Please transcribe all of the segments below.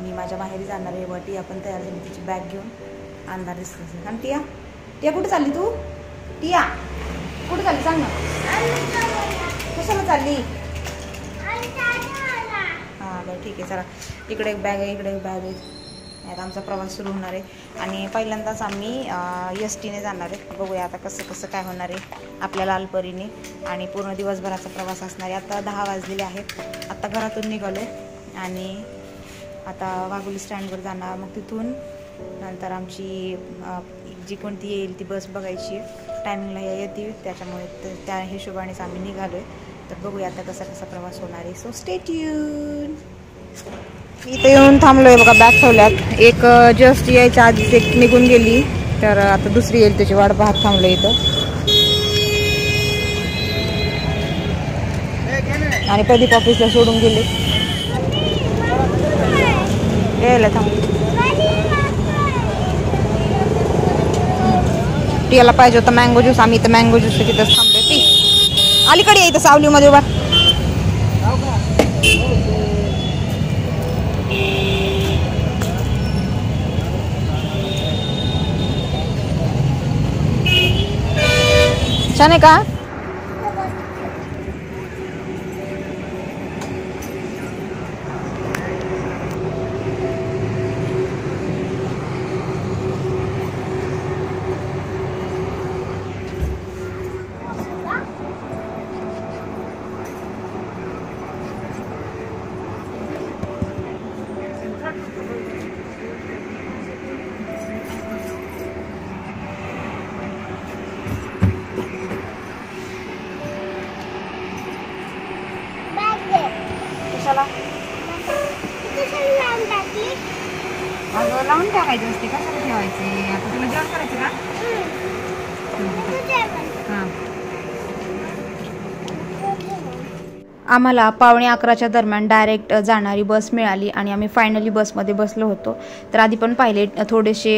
मी माझ्या माहेरी जाणार आहे. टिया पण तयार झाली तिची बॅग घेऊन. अंधार दिसतो. आणि टिया टिया कुठे चालली तू? टिया कुठे चालली सांग ना. कशाला चालली? हां बरं ठीक आहे चला. इकडे एक बॅग आहे, इकडे एक बॅग आहे. आता आमचा प्रवास सुरू होणार आहे आणि पहिल्यांदाच आम्ही एस टीने जाणार आहे. बघूया आता कसं कसं काय होणार आहे आपल्या लालपरीने. आणि पूर्ण दिवसभराचा प्रवास असणार आहे. आता 10 वाजलेले आहेत. आत्ता घरातून निघालो आणि आता वाघोली स्टँडवर जाणार. मग तिथून नंतर आमची जी कोणती येईल ती बस बघायची आहे. टायमिंगला येते त्याच्यामुळे त्या हिशोबानेच आम्ही निघालो आहे. तर बघूया आता कसा कसा प्रवास होणार आहे. So stay tune. इथे येऊन थांबलोय बघा. बॅग ठेवल्यात. एक जस्ट यायच्या आधीच एक निघून गेली, तर आता दुसरी येईल त्याची वाट पाहत थांबलो इथं. आणि प्रदीप ऑफिसला सोडून गेले. यायला थांबलो. टियाला पाहिजे होतं मँगो ज्यूस. आम्ही इथं मँगो ज्यूस तिथंच थांबलोय. ती अलीकडे इथं सावलीमध्ये उभा. छान आहे का? अगं लावून टाकायचं असते. कशाला ठेवायचे? आता तुला जेवण करायचं का? हां. आम्हाला 11:15च्या दरम्यान डायरेक्ट जाणारी बस मिळाली आणि आम्ही फायनली बसमध्ये बसलो होतो. तर आधी पण पाहिले थोडेसे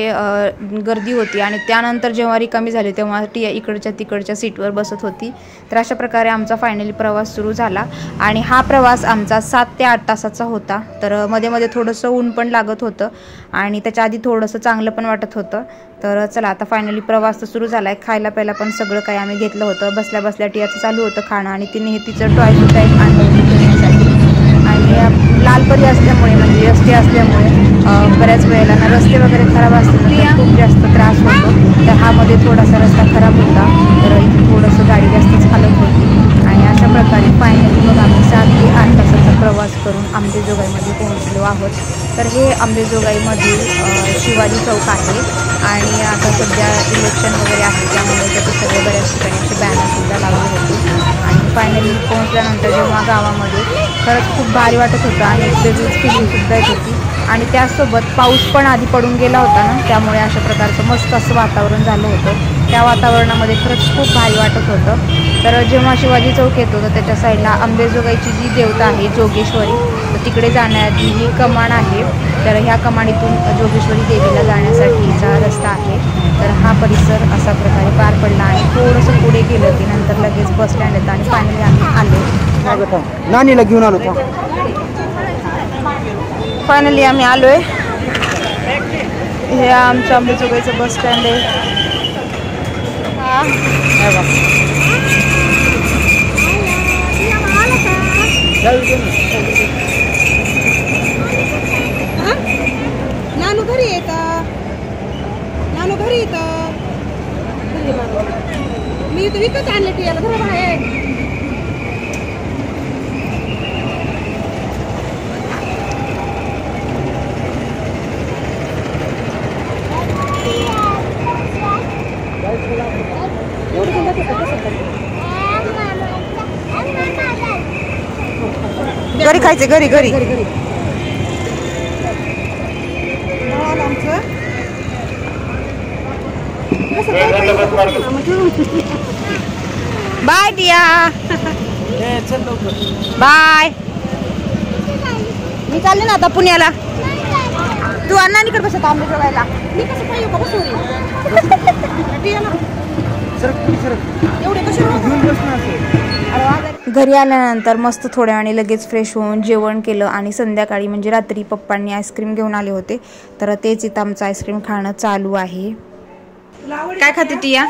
गर्दी होती आणि त्यानंतर जेव्हा रिकामी झाली तेव्हा टिया इकडच्या तिकडच्या सीटवर बसत होती. तर अशा प्रकारे आमचा फायनली प्रवास सुरू झाला आणि हा प्रवास आमचा 7 ते 8 तासाचा होता. तर मध्ये मध्ये थोडंसं ऊन पण लागत होतं आणि त्याच्या आधी थोडंसं चांगलं पण वाटत होतं. तर चला आता फायनली प्रवास तर सुरू झाला आहे. खायला प्यायला पण सगळं काही आम्ही घेतलं होतं. बसल्या बसल्या टियाचं चालू होतं खाणं आणि तिने हे तिचं टॉय सुद्धा एक आणलं होतं खेळण्यासाठी. आणि लालपरी असल्यामुळे म्हणजे रस्ते असल्यामुळे बऱ्याच वेळेला ना रस्ते वगैरे खराब असतात तर खूप जास्त त्रास होतो. तर हा मध्ये थोडासा रस्ता खराब होता तर इथे थोडंसं गाडी जास्तच हालत होती. आणि अशा प्रकारे फायनली मग आम्ही 7 ते 8 तासाचा प्रवास करून अंबेजोगाईमध्ये पोहोचलो आहोत. तर हे अंबेजोगाईमधील शिवाजी चौक आहे आणि आता सध्या इलेक्शन वगैरे आहे त्यामुळे त्याचे सगळे बऱ्याच ठिकाणी बॅनरसुद्धा लावले होते. आणि फायनली पोहोचल्यानंतर जेव्हा गावामध्ये खरंच खूप भारी वाटत होतं आणि एक वेगळीच फिलिंगसुद्धा येत होती. आणि त्यासोबत पाऊस पण आधी पडून गेला होता ना, त्यामुळे अशा प्रकारचं मस्त असं वातावरण झालं होतं. त्या वातावरणामध्ये खरंच खूप भारी वाटत होतं. तर जेव्हा शिवाजी चौक येतो तर त्याच्या साईडला अंबेजोगाईची जी देवता आहे जोगेश्वरी, तर तिकडे जाण्याची ही कमान आहे. तर ह्या कमानीतून जोगेश्वरी देवीला जाण्यासाठीचा रस्ता आहे. तर हा परिसर असा प्रकारे पार पडला आणि थोडंसं पुढे गेलं की नंतर लगेच बस स्टँड येतं आणि फायनली आम्ही आलो. नानीला घेऊन आलो. फायनली आम्ही आलोय. हे आमचं अंबेजोगाईचं बस स्टँड आहे. नानू घरी येतं. नानू घरी येतं. मी तर विकत आणले टियाला घरा बाहेर. घरी खायचे. घरी घरी बाय टिया. बाय. मी चालले ना आता पुण्याला. तू अण्णांकडे बसत अंबेजोगाईला. मी कसं काय येऊ बघू टियाला सर एवढे कसे घेऊन बस ना. अरे घरी आल्यानंतर मस्त थोड्या वेळाने लगेच फ्रेश होऊन जेवण केलं आणि संध्याकाळी म्हणजे रात्री पप्पांनी आईस्क्रीम घेऊन आले होते, तर तेच इथं आमचं आईस्क्रीम खाणं चालू आहे. काय खाते टिया?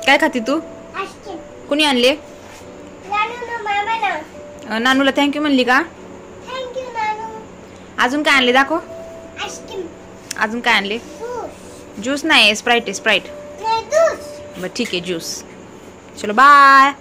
काय खाते तू? कुणी आणले? नानूला थँक्यू म्हणली का? अजून काय आणले दाखव. अजून काय आणले? ज्यूस नाही, स्प्राईट आहे, स्प्राईट. बरं ठीक आहे, ज्यूस. चलो बाय.